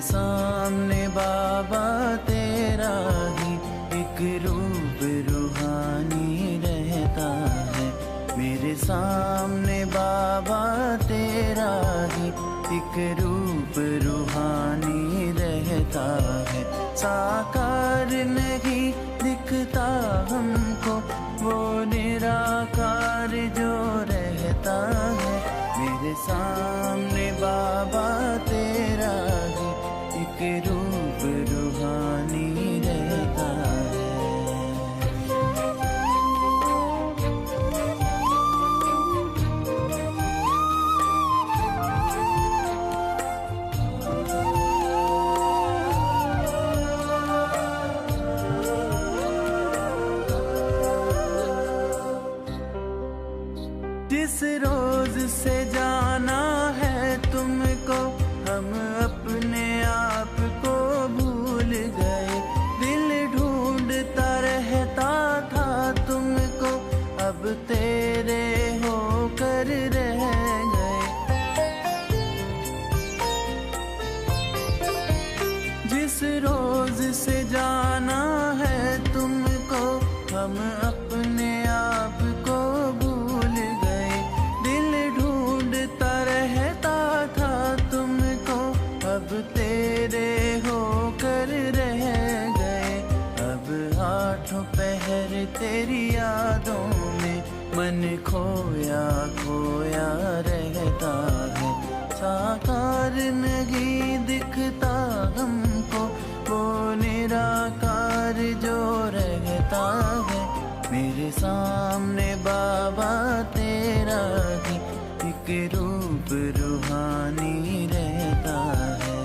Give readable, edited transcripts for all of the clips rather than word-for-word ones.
सामने बाबा तेरा ही एक रूप रूहानी रहता है। मेरे सामने बाबा तेरा ही एक रूप रूहानी रहता है। साकार नहीं दिखता हमको वो निराकार जो रहता है। मेरे सामने बाबा तेरा ही एक रूप रूहानी रहता है। जिस रोज से जाना है तुमको हम अपने आप को भूल गए। दिल ढूंढता रहता था तुमको अब तेरे होकर रह गए। जिस रोज से जाना है तुमको हम अपने आप को भूल गए। दिल ढूंढता रहता था तुमको अब तेरे होकर रह गए। अब आठों पहर तेरी यादों में मन खोया खोया रहता है। साकार नहीं दिखता हमको वो निराकार जो रहता है। मेरे सामने बाबा तेरा ही एक रूप रूहानी रहता है।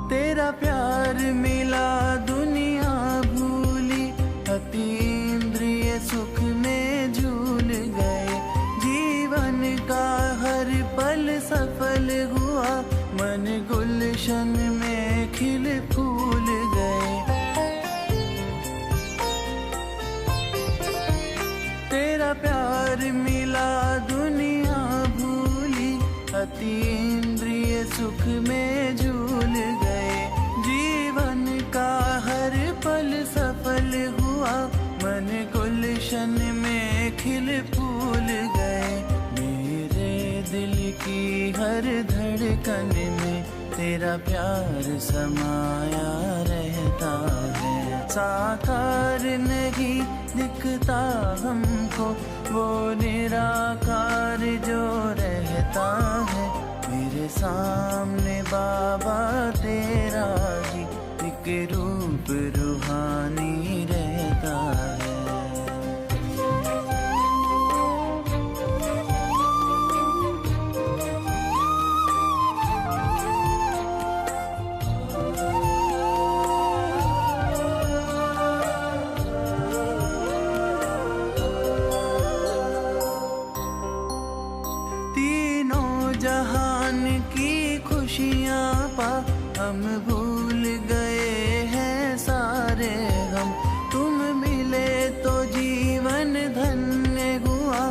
तेरा प्यार मिला दुनिया भूली अतीन्द्रिय सुख में झूल गए। जीवन का हर पल सफल हुआ मन गुलशन में खिल फूल गए। तेरा प्यार मिला दुनिया भूली अतीन्द्रिय सुख में झूल गए। जीवन का हर पल सफल हुआ मन गुलशन में खिल फूल गए। मेरे दिल की हर धड़कन में तेरा प्यार समाया रहता है। साकार नहीं दिखता हमको वो निराकार जो रहता है। मेरे सामने बाबा तेरा ही एक रूप रूहानी रहता है। तीनों जहान की खुशियाँ पा हम भूल गए हैं सारे हम। तुम मिले तो जीवन धन्य हुआ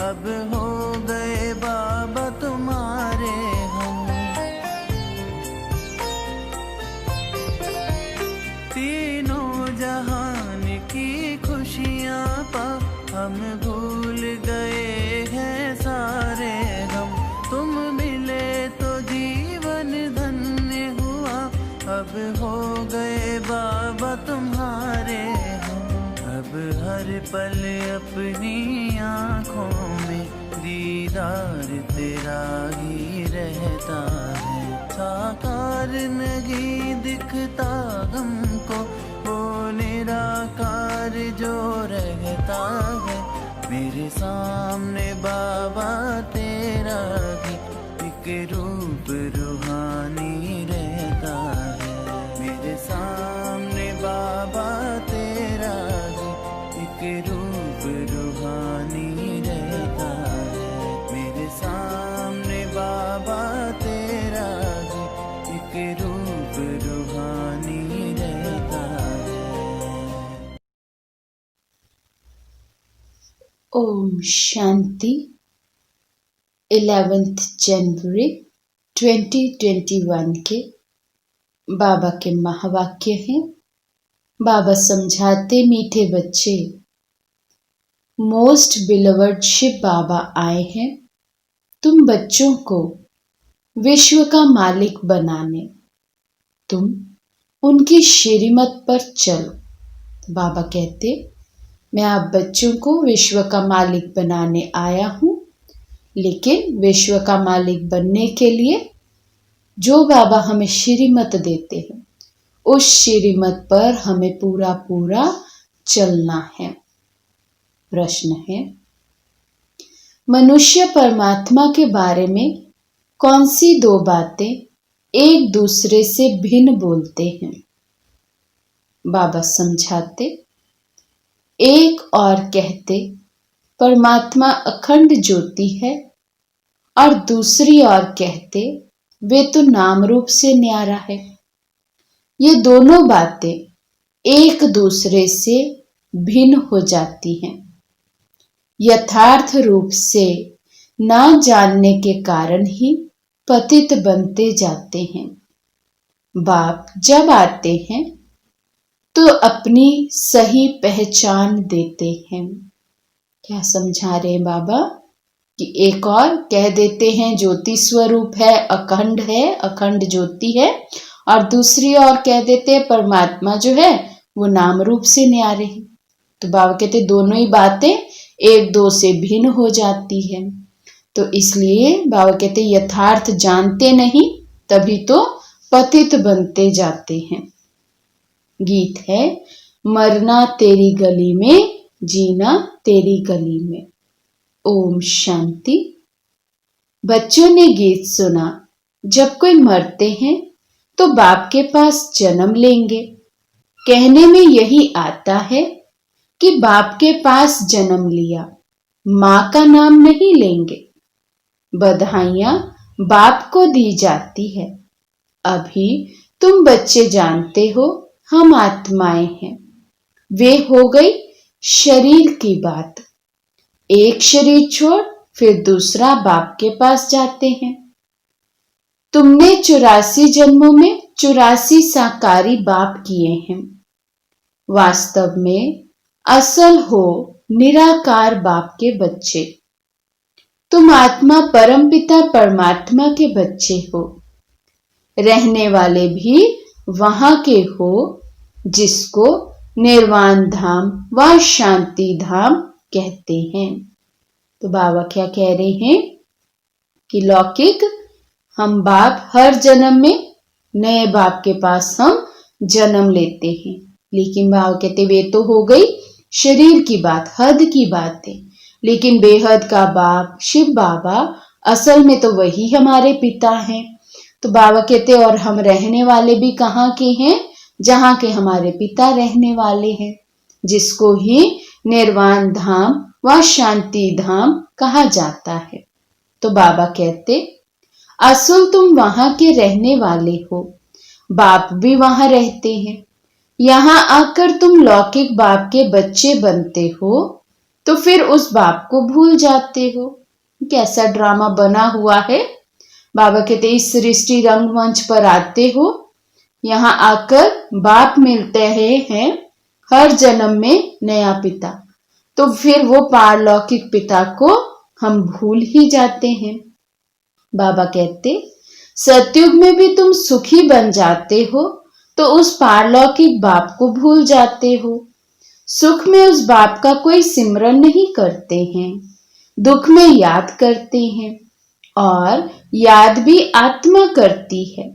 अब हो गए बाबा तुम्हारे हम। तीनों जहान की खुशियाँ पा हम भूल गए हैं सारे हम। तुम मिले तो जीवन धन्य हुआ अब हो गए बाबा तुम्हारे हम। अब हर पल अपनी आँखों में दीदार तेरा ही रहता है। साकार नहीं दिखता हमको वो निराकार जो रहता है। मेरे सामने बाबा तेरा ही एक रूप रूहानी रहता है। मेरे सामने बाबा तेरा ही एक रूप रूहानी रहता है। सामने बाबा तेरा ही एक रूप रूहानी रहता है। ओम शांति। 11 जनवरी 2021 के बाबा के महावाक्य हैं। बाबा समझाते, मीठे बच्चे, मोस्ट बिलवर्ड शिव बाबा आए हैं तुम बच्चों को विश्व का मालिक बनाने। तुम उनकी श्रीमत पर चलो। बाबा कहते, मैं आप बच्चों को विश्व का मालिक बनाने आया हूँ, लेकिन विश्व का मालिक बनने के लिए जो बाबा हमें श्रीमत देते हैं, उस श्रीमत पर हमें पूरा पूरा चलना है। प्रश्न है, मनुष्य परमात्मा के बारे में कौन सी दो बातें एक दूसरे से भिन्न बोलते हैं? बाबा समझाते, एक और कहते परमात्मा अखंड ज्योति है, और दूसरी ओर कहते वे तो नाम रूप से न्यारा है। ये दोनों बातें एक दूसरे से भिन्न हो जाती हैं। यथार्थ रूप से ना जानने के कारण ही पतित बनते जाते हैं। बाप जब आते हैं तो अपनी सही पहचान देते हैं। क्या समझा रहे हैं बाबा? कि एक और कह देते हैं ज्योति स्वरूप है, अखंड ज्योति है, और दूसरी ओर कह देते हैं परमात्मा जो है वो नाम रूप से न्यारे हैं। तो बाबा कहते दोनों ही बातें एक दो से भिन्न हो जाती है। तो इसलिए बाबा कहते यथार्थ जानते नहीं, तभी तो पतित बनते जाते हैं। गीत है, मरना तेरी गली में, जीना तेरी गली में। ओम शांति। बच्चों ने गीत सुना, जब कोई मरते हैं तो बाप के पास जन्म लेंगे। कहने में यही आता है कि बाप के पास जन्म लिया, माँ का नाम नहीं लेंगे। बधाइयाँ बाप को दी जाती है। अभी तुम बच्चे जानते हो हम आत्माएं हैं। वे हो गई शरीर की बात। एक शरीर छोड़ फिर दूसरा बाप के पास जाते हैं। तुमने 84 जन्मों में 84 साकारी बाप किए हैं। वास्तव में असल हो निराकार बाप के बच्चे। तुम आत्मा परमपिता परमात्मा के बच्चे हो। रहने वाले भी वहां के हो, जिसको निर्वाण धाम व शांति धाम कहते हैं। तो बाबा क्या कह रहे हैं कि लौकिक हम बाप हर जन्म में नए बाप के पास हम जन्म लेते हैं, लेकिन बाबा कहते वे तो हो गई शरीर की बात, हद की बात है। लेकिन बेहद का बाप शिव बाबा असल में तो वही हमारे पिता हैं। तो बाबा कहते और हम रहने वाले भी कहाँ के हैं? जहाँ के हमारे पिता रहने वाले हैं, जिसको ही निर्वाण धाम व शांति धाम कहा जाता है। तो बाबा कहते असल तुम वहां के रहने वाले हो, बाप भी वहां रहते हैं। यहाँ आकर तुम लौकिक बाप के बच्चे बनते हो, तो फिर उस बाप को भूल जाते हो। कैसा ड्रामा बना हुआ है। बाबा कहते इस सृष्टि रंगमंच पर आते हो, यहाँ आकर बाप मिलते हैं हर जन्म में नया पिता, तो फिर वो पारलौकिक पिता को हम भूल ही जाते हैं। बाबा कहते सतयुग में भी तुम सुखी बन जाते हो, तो उस पारलौकिक बाप को भूल जाते हो। सुख में उस बाप का कोई सिमरन नहीं करते हैं, दुख में याद करते हैं, और याद भी आत्मा करती है।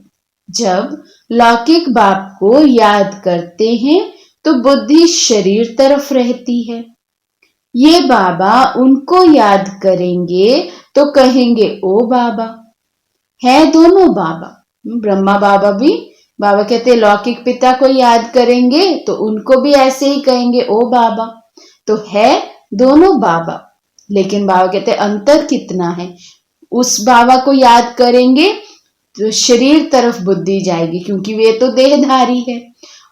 जब लौकिक बाप को याद करते हैं तो बुद्धि शरीर तरफ रहती है। ये बाबा उनको याद करेंगे तो कहेंगे ओ बाबा। है दोनों बाबा। ब्रह्मा बाबा भी, बाबा कहते लौकिक पिता को याद करेंगे तो उनको भी ऐसे ही कहेंगे ओ बाबा। तो है दोनों बाबा, लेकिन बाबा कहते अंतर कितना है। उस बाबा को याद करेंगे तो शरीर तरफ बुद्धि जाएगी, क्योंकि वे तो देहधारी है।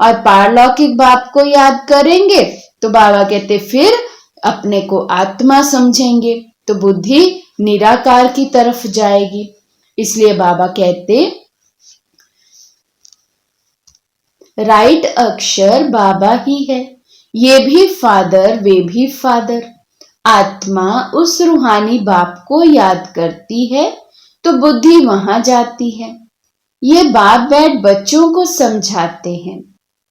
और पारलौकिक बाप को याद करेंगे तो बाबा कहते फिर अपने को आत्मा समझेंगे तो बुद्धि निराकार की तरफ जाएगी। इसलिए बाबा कहते राइट अक्षर बाबा ही है, ये भी फादर वे भी फादर। आत्मा उस रूहानी बाप को याद करती है तो बुद्धि वहां जाती है। ये बाप बैठ बच्चों को समझाते हैं,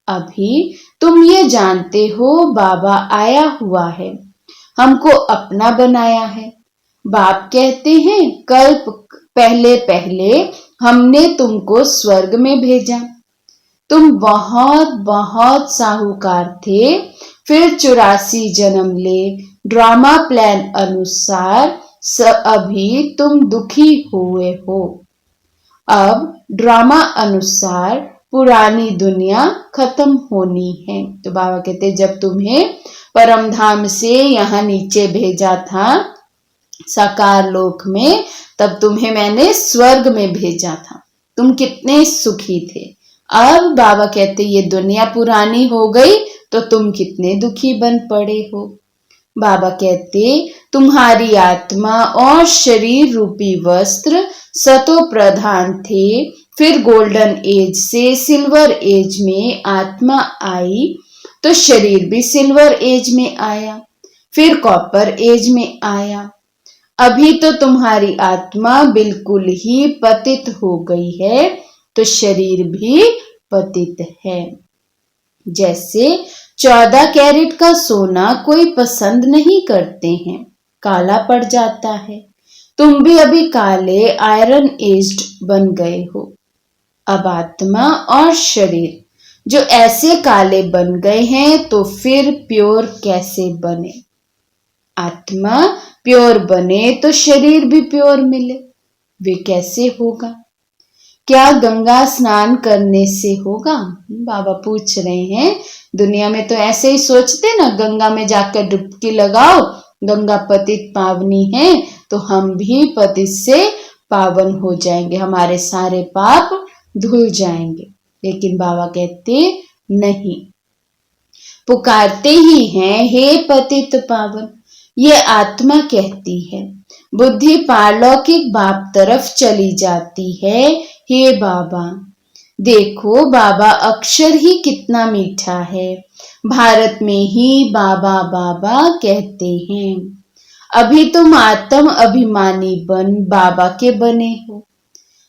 अभी तुम ये जानते हो बाबा आया हुआ है, हमको अपना बनाया है। बाप कहते हैं कल्प पहले पहले हमने तुमको स्वर्ग में भेजा, तुम बहुत बहुत साहूकार थे, फिर 84 जन्म ले ड्रामा प्लान अनुसार अभी तुम दुखी हुए हो। अब ड्रामा अनुसार पुरानी दुनिया खत्म होनी है। तो बाबा कहते जब तुम्हें परम धाम से यहाँ नीचे भेजा था साकार लोक में, तब तुम्हें मैंने स्वर्ग में भेजा था, तुम कितने सुखी थे। अब बाबा कहते ये दुनिया पुरानी हो गई तो तुम कितने दुखी बन पड़े हो। बाबा कहते तुम्हारी आत्मा और शरीर रूपी वस्त्र सतो प्रधान थे, फिर गोल्डन एज से सिल्वर एज में आत्मा आई तो शरीर भी सिल्वर एज में आया, फिर कॉपर एज में आया। अभी तो तुम्हारी आत्मा बिल्कुल ही पतित हो गई है तो शरीर भी पतित है। जैसे 14 कैरेट का सोना कोई पसंद नहीं करते हैं, काला पड़ जाता है। तुम भी अभी काले आयरन एज्ड बन गए हो। अब आत्मा और शरीर जो ऐसे काले बन गए हैं तो फिर प्योर कैसे बने। आत्मा प्योर बने तो शरीर भी प्योर मिले, वे कैसे होगा। क्या गंगा स्नान करने से होगा? बाबा पूछ रहे हैं। दुनिया में तो ऐसे ही सोचते ना, गंगा में जाकर डुबकी लगाओ, गंगा पतित पावनी है तो हम भी पतित से पावन हो जाएंगे, हमारे सारे पाप धुल जाएंगे। लेकिन बाबा कहते नहीं, पुकारते ही हैं हे पतित पावन। ये आत्मा कहती है, बुद्धि पारलौकिक बाप तरफ चली जाती है, हे बाबा देखो बाबा अक्षर ही कितना मीठा है, भारत में ही बाबा बाबा कहते हैं। अभी तुम आत्म अभिमानी बन बाबा के बने हो।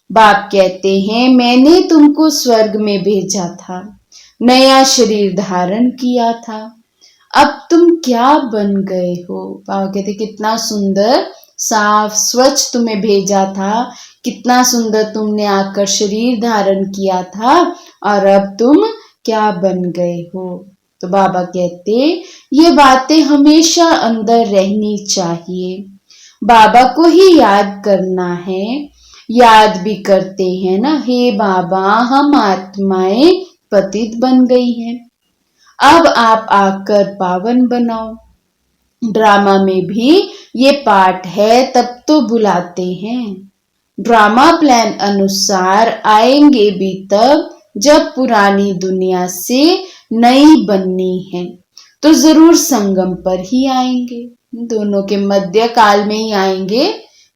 बाप कहते हैं मैंने तुमको स्वर्ग में भेजा था, नया शरीर धारण किया था, अब तुम क्या बन गए हो। बाबा कहते कितना सुंदर साफ स्वच्छ तुम्हें भेजा था, कितना सुंदर तुमने आकर शरीर धारण किया था और अब तुम क्या बन गए हो। तो बाबा कहते ये बातें हमेशा अंदर रहनी चाहिए, बाबा को ही याद करना है। याद भी करते हैं ना, हे बाबा हम आत्माएं पतित बन गई हैं, अब आप आकर पावन बनाओ। ड्रामा में भी ये पाठ है तब तो बुलाते हैं। ड्रामा प्लान अनुसार आएंगे भी तब जब पुरानी दुनिया से नई बननी है, तो जरूर संगम पर ही आएंगे, दोनों के मध्य काल में ही आएंगे।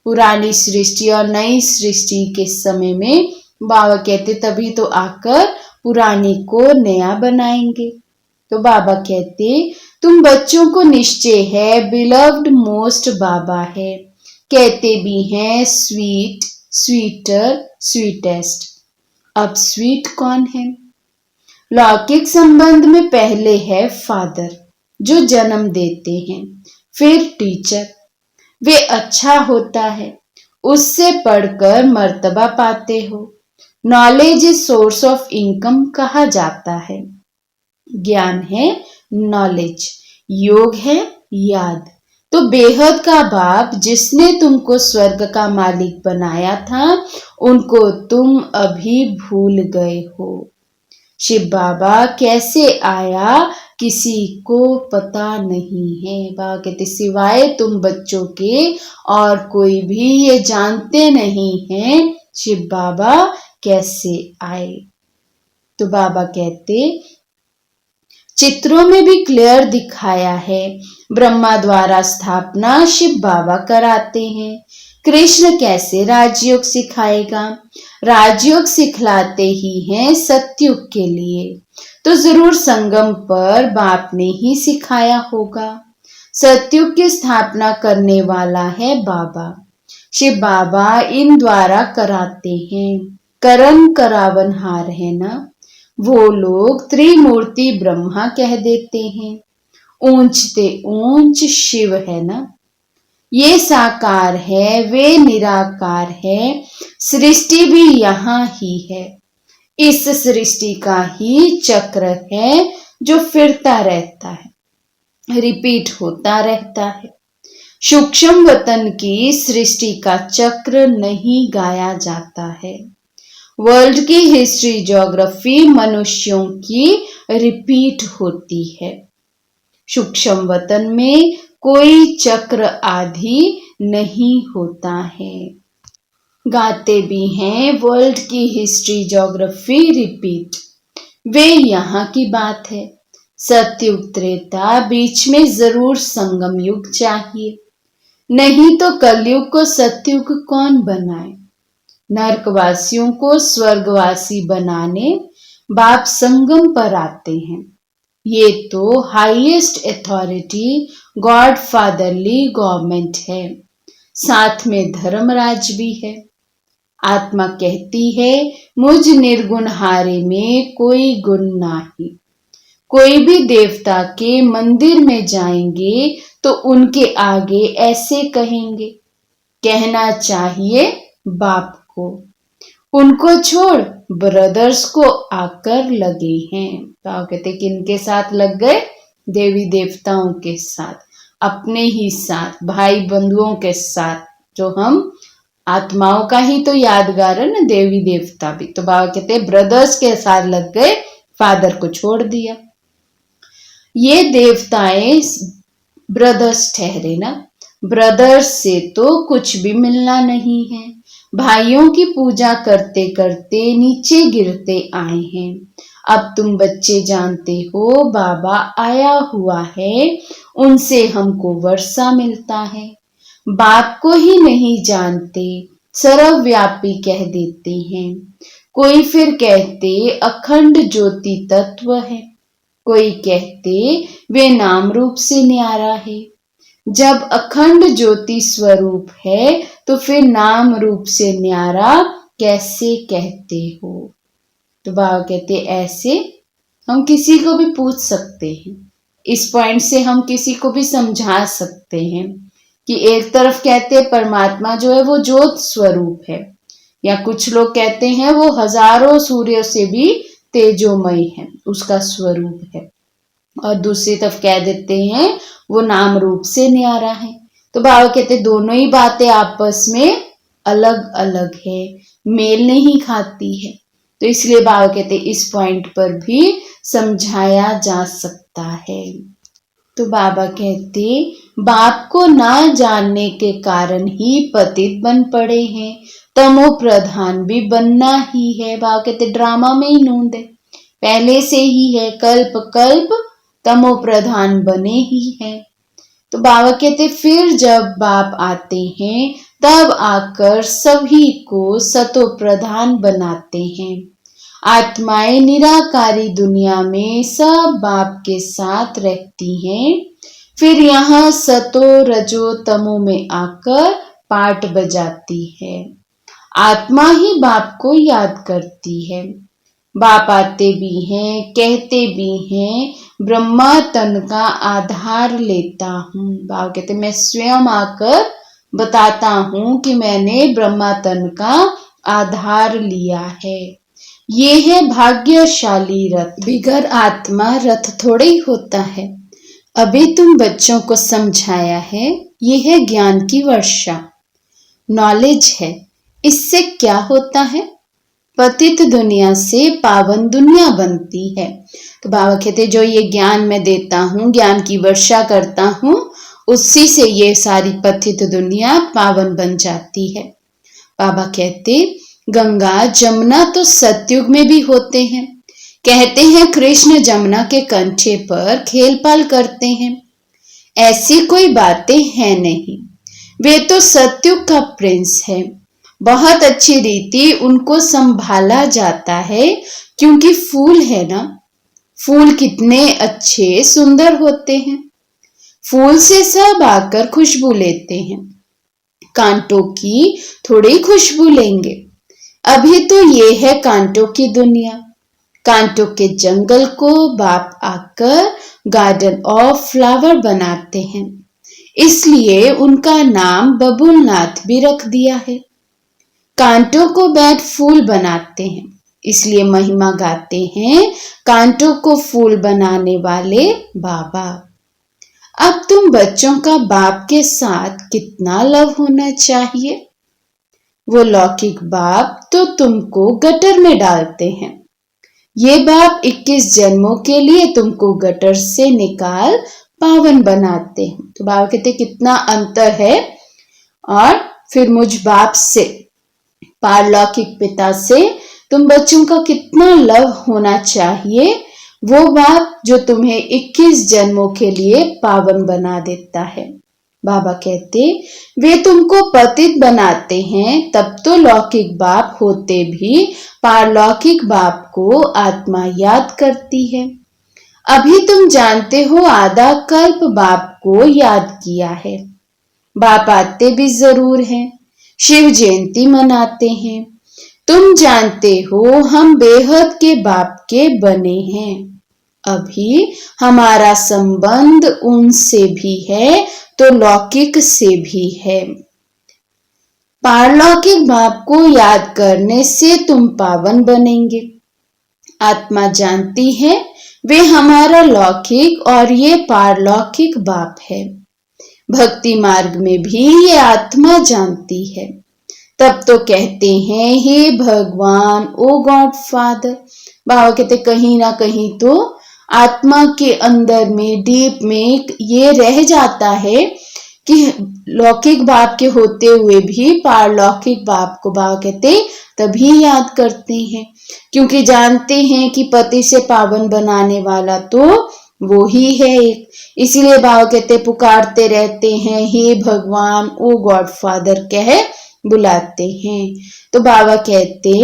पुरानी सृष्टि और नई सृष्टि के समय में बाबा कहते तभी तो आकर पुरानी को नया बनाएंगे। तो बाबा कहते तुम बच्चों को निश्चय है बिलव्ड मोस्ट बाबा है, कहते भी हैं स्वीट स्वीटर स्वीटेस्ट। अब स्वीट कौन है? लौकिक संबंध में पहले है फादर जो जन्म देते हैं, फिर टीचर, वे अच्छा होता है, उससे पढ़कर मर्तबा पाते हो। Knowledge is source of income कहा जाता है। ज्ञान है नॉलेज, योग है याद। तो बेहद का बाप जिसने तुमको स्वर्ग का मालिक बनाया था, उनको तुम अभी भूल गए हो। शिव बाबा कैसे आया किसी को पता नहीं है। बाबा कहते सिवाय तुम बच्चों के और कोई भी ये जानते नहीं हैं शिव बाबा कैसे आए। तो बाबा कहते चित्रों में भी क्लियर दिखाया है, ब्रह्मा द्वारा स्थापना शिव बाबा कराते हैं। कृष्ण कैसे राजयोग सिखाएगा? राजयोग सिखलाते ही हैं सतयुग के लिए, तो जरूर संगम पर बाप ने ही सिखाया होगा। सतयुग की स्थापना करने वाला है बाबा। शिव बाबा इन द्वारा कराते हैं। करन करावनहार है ना, वो लोग त्रिमूर्ति ब्रह्मा कह देते हैं। ऊंचते ऊंच शिव है ना, ये साकार है वे निराकार है। सृष्टि भी यहाँ ही है, इस सृष्टि का ही चक्र है जो फिरता रहता है, रिपीट होता रहता है। सूक्ष्म वतन की सृष्टि का चक्र नहीं गाया जाता है। वर्ल्ड की हिस्ट्री ज्योग्राफी मनुष्यों की रिपीट होती है। सूक्ष्म वतन में कोई चक्र आदि नहीं होता है। गाते भी हैं वर्ल्ड की हिस्ट्री ज्योग्राफी रिपीट, वे यहाँ की बात है। सतयुग त्रेता बीच में जरूर संगम युग चाहिए, नहीं तो कलयुग को सतयुग कौन बनाए। नरकवासियों को स्वर्गवासी बनाने बाप संगम पर आते हैं। ये तो highest authority God fatherly government है, साथ में धर्मराज भी है। आत्मा कहती है मुझ निर्गुणहारे में कोई गुण नहीं। कोई भी देवता के मंदिर में जाएंगे तो उनके आगे ऐसे कहेंगे, कहना चाहिए बाप को, उनको छोड़ ब्रदर्स को आकर लगे हैं। तो कहते किनके साथ लग गए? देवी देवताओं के साथ, अपने ही साथ, भाई बंधुओं के साथ, जो हम आत्माओं का ही तो यादगार है ना देवी देवता भी। तो बाबा कहते ब्रदर्स के साथ लग गए, फादर को छोड़ दिया। ये देवताएं ब्रदर्स ठहरे ना, ब्रदर्स से तो कुछ भी मिलना नहीं है। भाइयों की पूजा करते करते नीचे गिरते आए हैं। अब तुम बच्चे जानते हो बाबा आया हुआ है, उनसे हमको वर्षा मिलता है। बाप को ही नहीं जानते, सर्वव्यापी कह देते हैं। कोई फिर कहते अखंड ज्योति तत्व है, कोई कहते वे नाम रूप से न्यारा है। जब अखंड ज्योति स्वरूप है तो फिर नाम रूप से न्यारा कैसे कहते हो? तो बाबा कहते ऐसे हम किसी को भी पूछ सकते हैं, इस पॉइंट से हम किसी को भी समझा सकते हैं कि एक तरफ कहते परमात्मा जो है वो ज्योत स्वरूप है, या कुछ लोग कहते हैं वो हजारों सूर्यों से भी तेजोमय है, उसका स्वरूप है, और दूसरी तरफ कह देते हैं वो नाम रूप से न्यारा है। तो बाबा कहते दोनों ही बातें आपस में अलग अलग है, मेल नहीं खाती है। तो इसलिए बाबा कहते इस पॉइंट पर भी समझाया जा सकता है। तो बाबा कहते बाप को ना जानने के कारण ही पतित बन पड़े हैं, तमो प्रधान भी बनना ही है। बाबा कहते ड्रामा में ही नूंद है, पहले से ही है, कल्प कल्प तमो प्रधान बने ही है। तो बाबा कहते फिर जब बाप आते हैं तब आकर सभी को सतो प्रधान बनाते हैं। आत्माएं निराकारी दुनिया में सब बाप के साथ रहती हैं, फिर यहाँ सतो रजो तमो में आकर पाठ बजाती है। आत्मा ही बाप को याद करती है। बाप आते भी हैं, कहते भी हैं ब्रह्मा तन का आधार लेता हूँ। बाप कहते मैं स्वयं आकर बताता हूँ कि मैंने ब्रह्मा तन का आधार लिया है। ये है भाग्यशाली रथ, बिगर आत्मा रथ थोड़े ही होता है। अभी तुम बच्चों को समझाया है, ये है ज्ञान की वर्षा, नॉलेज है। इससे क्या होता है? पतित दुनिया से पावन दुनिया बनती है। तो बाबा कहते जो ये ज्ञान मैं देता हूँ, ज्ञान की वर्षा करता हूँ, उसी से ये सारी पतित दुनिया पावन बन जाती है। बाबा कहते गंगा जमुना तो सतयुग में भी होते हैं। कहते हैं कृष्ण जमुना के कंठे पर खेल-पाल करते हैं। ऐसी कोई बातें हैं नहीं, वे तो सतयुग का प्रिंस है। बहुत अच्छी रीति उनको संभाला जाता है, क्योंकि फूल है ना, फूल कितने अच्छे सुंदर होते हैं। फूल से सब आकर खुशबू लेते हैं, कांटों की थोड़ी खुशबू लेंगे। अभी तो ये है कांटों की दुनिया। कांटों के जंगल को बाप आकर गार्डन ऑफ फ्लावर बनाते हैं, इसलिए उनका नाम बबुलनाथ भी रख दिया है। कांटों को बैठ फूल बनाते हैं, इसलिए महिमा गाते हैं कांटों को फूल बनाने वाले बाबा। अब तुम बच्चों का बाप के साथ कितना लव होना चाहिए। वो लौकिक बाप तो तुमको गटर में डालते हैं, ये बाप 21 जन्मों के लिए तुमको गटर से निकाल पावन बनाते हैं। तो बाबा कहते कितना अंतर है। और फिर मुझ बाप से, पारलौकिक पिता से तुम बच्चों का कितना लव होना चाहिए। वो बाप जो तुम्हें 21 जन्मों के लिए पावन बना देता है। बाबा कहते वे तुमको पतित बनाते हैं, तब तो लौकिक बाप होते भी पारलौकिक बाप को आत्मा याद करती है। अभी तुम जानते हो आधा कल्प बाप को याद किया है। बाप आते भी जरूर हैं, शिव जयंती मनाते हैं। तुम जानते हो हम बेहद के बाप के बने हैं। अभी हमारा संबंध उनसे भी है तो लौकिक से भी है। पारलौकिक बाप को याद करने से तुम पावन बनेंगे। आत्मा जानती है वे हमारा लौकिक और ये पारलौकिक बाप है। भक्ति मार्ग में भी ये आत्मा जानती है। तब तो कहते हैं हे भगवान, ओ गॉड फादर। बाबा कहते कहीं ना कहीं तो आत्मा के अंदर में, डीप में ये रह जाता है कि लौकिक बाप के होते हुए भी पारलौकिक बाप को बाबा कहते तभी याद करते हैं, क्योंकि जानते हैं कि पति से पावन बनाने वाला तो वो ही है एक। इसीलिए बाबा कहते पुकारते रहते हैं हे भगवान, ओ गॉड फादर कह बुलाते हैं। तो बाबा कहते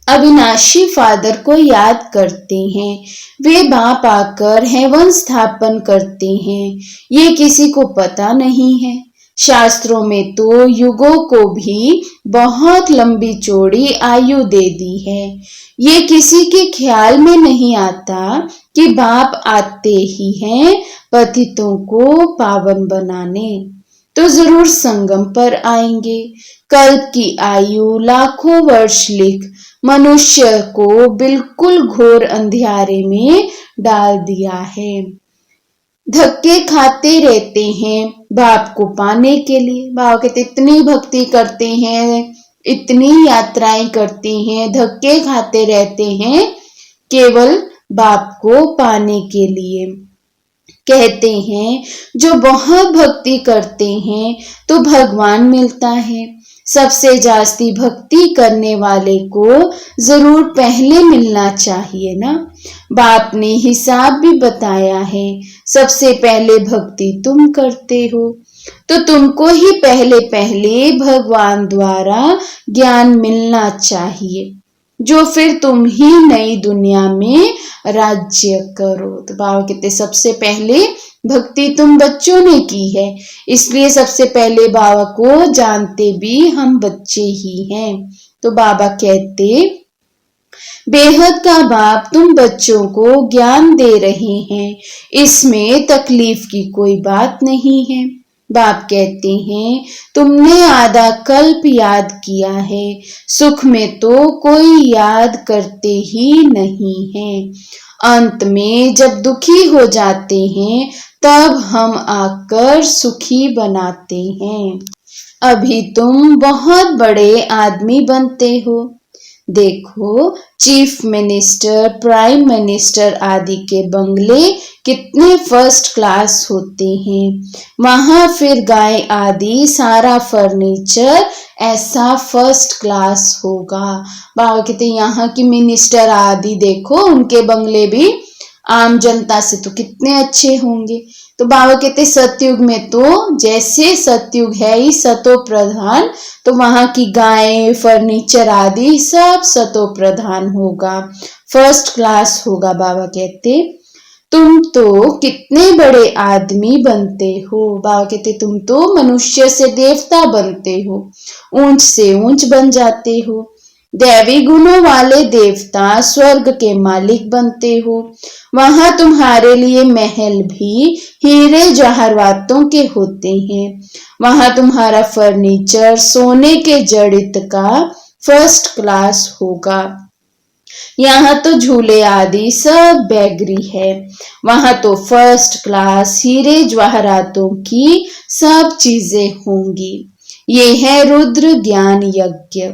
अविनाशी फादर को याद करते हैं। वे बाप आकर हेवन स्थापन करते हैं। ये किसी को पता नहीं है। शास्त्रों में तो युगों को भी बहुत लंबी चौड़ी आयु दे दी है। ये किसी के ख्याल में नहीं आता कि बाप आते ही हैं पतितों को पावन बनाने। तो जरूर संगम पर आएंगे। कल्प की आयु लाखों वर्ष लिख मनुष्य को बिल्कुल घोर अंधियारे में डाल दिया है। धक्के खाते रहते हैं बाप को पाने के लिए। बाबा कहते इतनी भक्ति करते हैं, इतनी यात्राएं करते हैं, धक्के खाते रहते हैं केवल बाप को पाने के लिए। कहते हैं जो बहुत भक्ति करते हैं तो भगवान मिलता है। सबसे जास्ती भक्ति करने वाले को जरूर पहले मिलना चाहिए ना। बाप ने हिसाब भी बताया है, सबसे पहले भक्ति तुम करते हो तो तुमको ही पहले पहले भगवान द्वारा ज्ञान मिलना चाहिए, जो फिर तुम ही नई दुनिया में राज्य करो। तो बाबा कहते सबसे पहले भक्ति तुम बच्चों ने की है, इसलिए सबसे पहले बाबा को जानते भी हम बच्चे ही हैं। तो बाबा कहते बेहद का बाप तुम बच्चों को ज्ञान दे रहे हैं, इसमें तकलीफ की कोई बात नहीं है। बाप कहते हैं तुमने आधा कल्प याद किया है, सुख में तो कोई याद करते ही नहीं है। अंत में जब दुखी हो जाते हैं तब हम आकर सुखी बनाते हैं। अभी तुम बहुत बड़े आदमी बनते हो, देखो, चीफ मिनिस्टर, प्राइम मिनिस्टर आदि के बंगले कितने फर्स्ट क्लास होते हैं। वहां फिर गाय आदि सारा फर्नीचर ऐसा फर्स्ट क्लास होगा। बाबा कहते यहाँ की मिनिस्टर आदि देखो, उनके बंगले भी आम जनता से तो कितने अच्छे होंगे। तो बाबा कहते सतयुग में तो जैसे सतयुग है ही सतो प्रधान, तो वहां की गायें, फर्नीचर आदि सब सतो प्रधान होगा, फर्स्ट क्लास होगा। बाबा कहते तुम तो कितने बड़े आदमी बनते हो। बाबा कहते तुम तो मनुष्य से देवता बनते हो, ऊंच से ऊंच बन जाते हो, दैवी गुणों वाले देवता स्वर्ग के मालिक बनते हो। वहां तुम्हारे लिए महल भी हीरे जवाहरातों के होते हैं। वहां तुम्हारा फर्नीचर सोने के जड़ित का फर्स्ट क्लास होगा। यहाँ तो झूले आदि सब बैगरी है। वहां तो फर्स्ट क्लास हीरे जवाहरातों की सब चीजें होंगी। ये है रुद्र ज्ञान यज्ञ।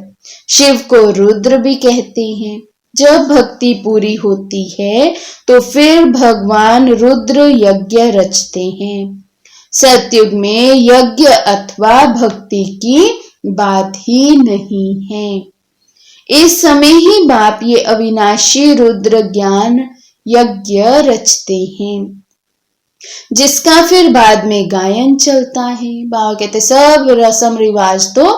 शिव को रुद्र भी कहते हैं। जब भक्ति पूरी होती है तो फिर भगवान रुद्र यज्ञ रचते हैं। सतयुग में यज्ञ अथवा भक्ति की बात ही नहीं है। इस समय ही बाप ये अविनाशी रुद्र ज्ञान यज्ञ रचते हैं, जिसका फिर बाद में गायन चलता है। बाबा कहते सब रस्म रिवाज तो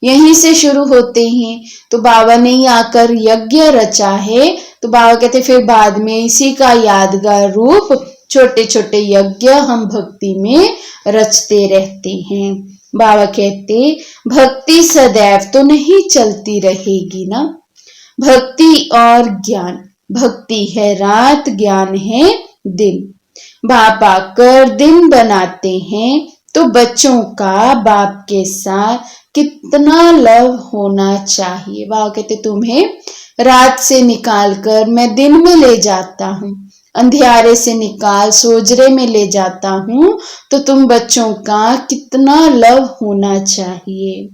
यहीं से शुरू होते हैं। तो बाबा ने ही आकर यज्ञ रचा है, तो बाबा कहते फिर बाद में इसी का यादगार रूप छोटे छोटे यज्ञ हम भक्ति में रचते रहते हैं। बाबा कहते भक्ति सदैव तो नहीं चलती रहेगी ना। भक्ति और ज्ञान, भक्ति है रात, ज्ञान है दिन। बाप आकर दिन बनाते हैं, तो बच्चों का बाप के साथ कितना लव होना चाहिए। बाबा कहते तुम्हें रात से निकाल कर मैं दिन में ले जाता हूँ, अंधियारे से निकाल सोजरे में ले जाता हूँ, तो तुम बच्चों का कितना लव होना चाहिए।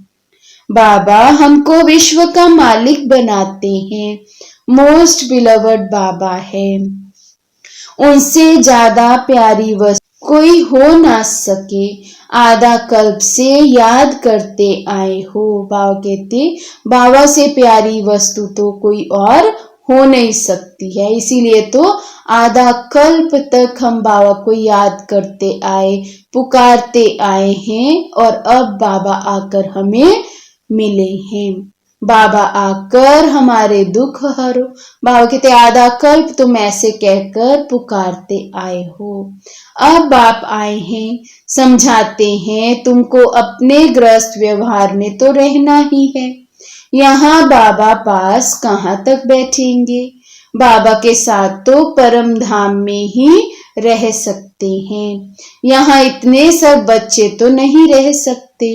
बाबा हमको विश्व का मालिक बनाते हैं। मोस्ट बिलवर्ड बाबा है, उनसे ज्यादा प्यारी वस्तु कोई हो ना सके। आधा कल्प से याद करते आए हो। बाबा कहते बाबा से प्यारी वस्तु तो कोई और हो नहीं सकती है, इसीलिए तो आधा कल्प तक हम बाबा को याद करते आए, पुकारते आए हैं, और अब बाबा आकर हमें मिले हैं। बाबा आकर हमारे दुख हरो। बाबा कहते आधा कल्प तुम ऐसे कहकर पुकारते आए हो, अब बाप आए हैं, समझाते हैं तुमको अपने गृहस्थ व्यवहार में तो रहना ही है। यहाँ बाबा पास कहाँ तक बैठेंगे। बाबा के साथ तो परम धाम में ही रह सकते हैं। यहाँ इतने सब बच्चे तो नहीं रह सकते।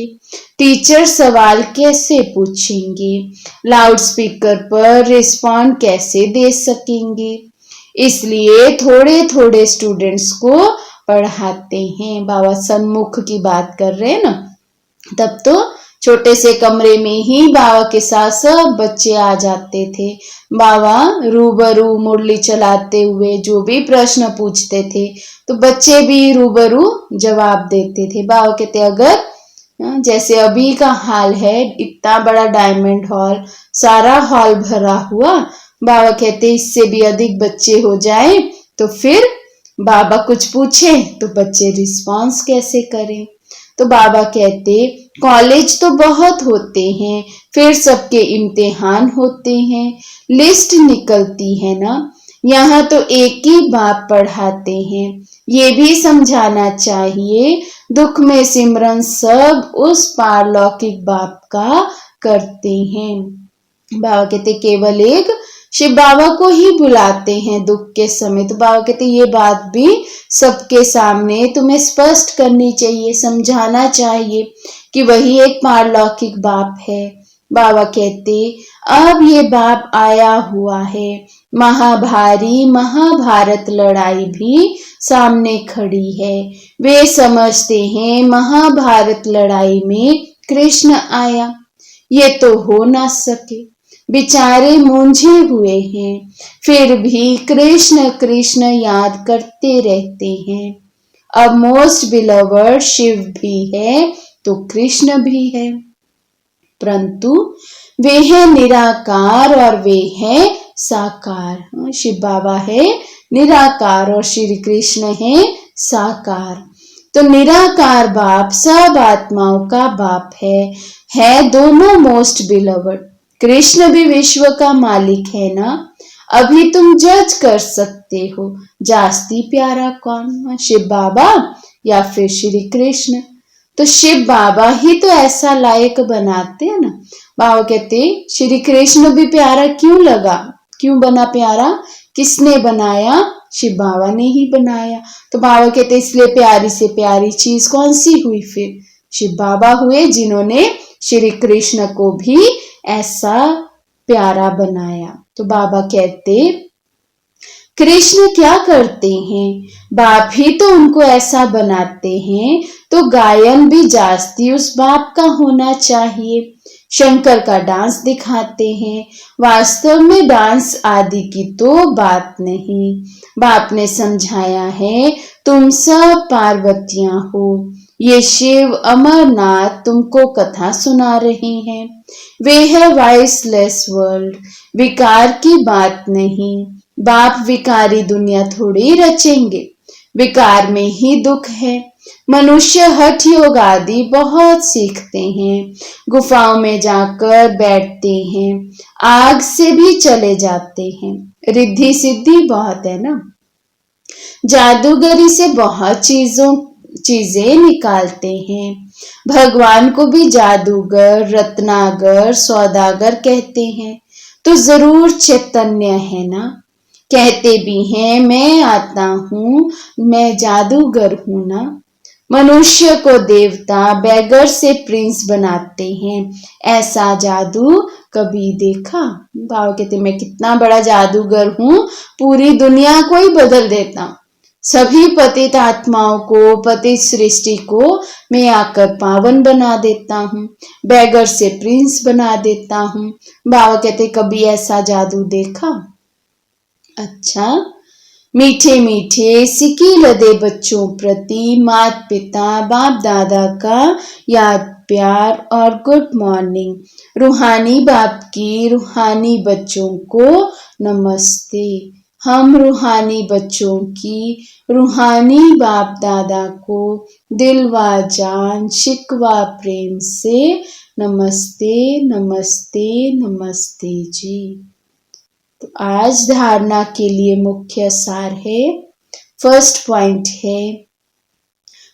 टीचर सवाल कैसे पूछेंगे, लाउड स्पीकर पर रिस्पॉन्ड कैसे दे सकेंगे। इसलिए थोड़े थोड़े स्टूडेंट्स को पढ़ाते हैं। बाबा सन्मुख की बात कर रहे हैं ना, तब तो छोटे से कमरे में ही बाबा के साथ सब बच्चे आ जाते थे। बाबा रूबरू मुरली चलाते हुए जो भी प्रश्न पूछते थे तो बच्चे भी रूबरू जवाब देते थे। बाबा कहते अगर जैसे अभी का हाल है, इतना बड़ा डायमंड हॉल, सारा हॉल भरा हुआ, बाबा कहते इससे भी अधिक बच्चे हो जाए तो फिर बाबा कुछ पूछे तो बच्चे रिस्पॉन्स कैसे करें। तो बाबा कहते कॉलेज तो बहुत होते हैं, फिर सबके इम्तिहान होते हैं, लिस्ट निकलती है ना। यहाँ तो एक ही बाप पढ़ाते हैं, ये भी समझाना चाहिए दुख में सिमरन सब उस पारलौकिक बाप का करते हैं। बाबा कहते केवल एक शिव बाबा को ही बुलाते हैं दुख के समय। तो बाबा कहते ये बात भी सबके सामने तुम्हें स्पष्ट करनी चाहिए, समझाना चाहिए कि वही एक पारलौकिक बाप है। बाबा कहते अब ये बाप आया हुआ है, महाभारी महाभारत लड़ाई भी सामने खड़ी है। वे समझते हैं महाभारत लड़ाई में कृष्ण आया, ये तो हो ना सके। बेचारे मूंझे हुए हैं, फिर भी कृष्ण कृष्ण याद करते रहते हैं। अब मोस्ट बिलवर्ड शिव भी है तो कृष्ण भी है, परंतु वे है निराकार और वे है साकार। शिव बाबा है निराकार और श्री कृष्ण है साकार। तो निराकार बाप सब आत्माओं का बाप है दोनों मोस्ट बिलवर्ड। कृष्ण भी विश्व का मालिक है ना। अभी तुम जज कर सकते हो जास्ती प्यारा कौन, शिव बाबा या फिर श्री कृष्ण। तो शिव बाबा ही तो ऐसा लायक बनाते हैं ना। बाबा कहते श्री कृष्ण भी प्यारा क्यों लगा, क्यों बना प्यारा, किसने बनाया, शिव बाबा ने ही बनाया। तो बाबा कहते इसलिए प्यारी से प्यारी चीज कौन सी हुई, फिर शिव बाबा हुए जिन्होंने श्री कृष्ण को भी ऐसा प्यारा बनाया। तो बाबा कहते कृष्ण क्या करते हैं, बाप ही तो उनको ऐसा बनाते हैं, तो गायन भी जास्ती उस बाप का होना चाहिए। शंकर का डांस दिखाते हैं, वास्तव में डांस आदि की तो बात नहीं। बाप ने समझाया है तुम सब पार्वतियां हो, ये शिव अमरनाथ तुमको कथा सुना रहे हैं। वे है वॉइसलेस वर्ल्ड, विकार की बात नहीं। बाप विकारी दुनिया थोड़ी रचेंगे, विकार में ही दुख है। मनुष्य हठ योग आदि बहुत सीखते हैं, गुफाओं में जाकर बैठते हैं, आग से भी चले जाते हैं। रिद्धि सिद्धि बहुत है ना, जादूगरी से बहुत चीजें निकालते हैं। भगवान को भी जादूगर, रत्नागर, सौदागर कहते हैं, तो जरूर चैतन्य है ना। कहते भी हैं मैं आता हूँ, मैं जादूगर हूं ना। मनुष्य को देवता, बैगर से प्रिंस बनाते हैं, ऐसा जादू कभी देखा। बाबा कहते मैं कितना बड़ा जादूगर हूँ, पूरी दुनिया को ही बदल देता हूँ। सभी पतित आत्माओं को, पतित सृष्टि को मैं आकर पावन बना देता हूँ, बैगर से प्रिंस बना देता हूँ। बाबा कहते कभी ऐसा जादू देखा। अच्छा, मीठे मीठे सिकी लदे बच्चों प्रति माता पिता बाप दादा का याद प्यार और गुड मॉर्निंग। रूहानी बाप की रूहानी बच्चों को नमस्ते। हम रूहानी बच्चों की रूहानी बाप दादा को दिल व जान शिकवा प्रेम से नमस्ते नमस्ते नमस्ते जी। तो आज धारणा के लिए मुख्य सार है, फर्स्ट पॉइंट है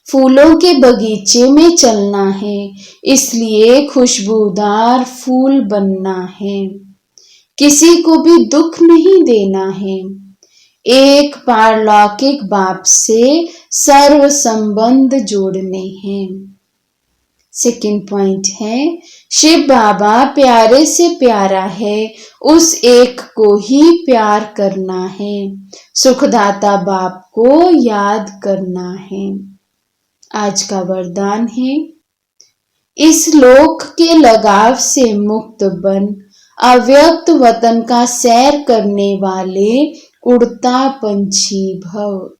फूलों के बगीचे में चलना है, इसलिए खुशबूदार फूल बनना है। किसी को भी दुख नहीं देना है। एक पारलौकिक बाप से सर्व संबंध जोड़ने हैं। सेकंड पॉइंट है शिव बाबा प्यारे से प्यारा है, उस एक को ही प्यार करना है। सुखदाता बाप को याद करना है। आज का वरदान है इस लोक के लगाव से मुक्त बन, अव्यक्त वतन का सैर करने वाले उड़ता पंछी भव।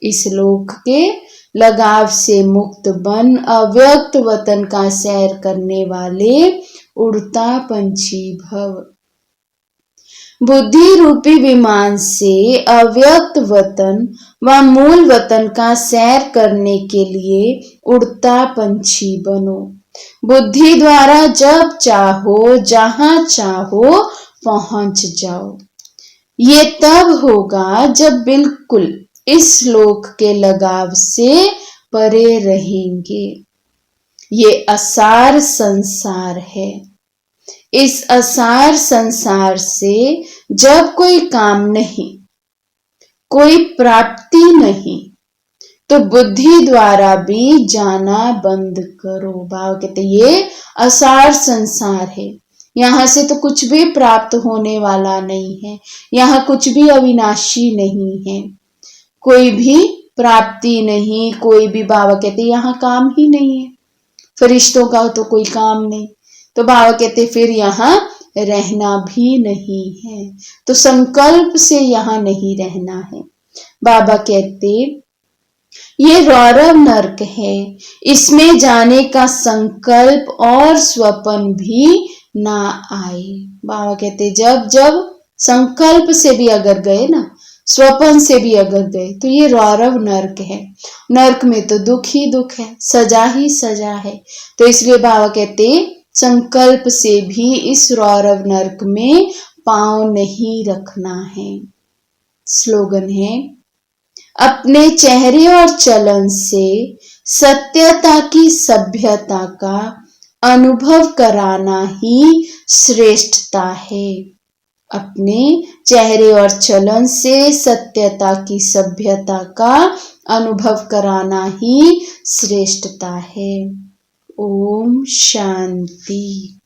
इस लोक के लगाव से मुक्त बन, अव्यक्त वतन का सैर करने वाले उड़ता पंछी भव। बुद्धि रूपी विमान से अव्यक्त वतन व मूल वतन का सैर करने के लिए उड़ता पंछी बनो। बुद्धि द्वारा जब चाहो जहां चाहो पहुंच जाओ। ये तब होगा जब बिल्कुल इस लोक के लगाव से परे रहेंगे। ये असार संसार है। इस असार संसार से जब कोई काम नहीं, कोई प्राप्ति नहीं, तो बुद्धि द्वारा भी जाना बंद करो। बाबा कहते ये असार संसार है, यहाँ से तो कुछ भी प्राप्त होने वाला नहीं है, यहाँ कुछ भी अविनाशी नहीं है, कोई भी प्राप्ति नहीं, कोई भी। बाबा कहते यहाँ काम ही नहीं है, फरिश्तों का तो कोई काम नहीं। तो बाबा कहते फिर यहाँ रहना भी नहीं है। तो संकल्प से यहाँ नहीं रहना है। बाबा कहते ये रौरव नर्क है, इसमें जाने का संकल्प और स्वप्न भी ना आए। बाबा कहते जब जब संकल्प से भी अगर गए ना, स्वप्न से भी अगर गए, तो ये रौरव नर्क है। नर्क में तो दुख ही दुख है, सजा ही सजा है। तो इसलिए बाबा कहते संकल्प से भी इस रौरव नर्क में पांव नहीं रखना है। स्लोगन है, अपने चेहरे और चलन से सत्यता की सभ्यता का अनुभव कराना ही श्रेष्ठता है। अपने चेहरे और चलन से सत्यता की सभ्यता का अनुभव कराना ही श्रेष्ठता है। ओम शांति।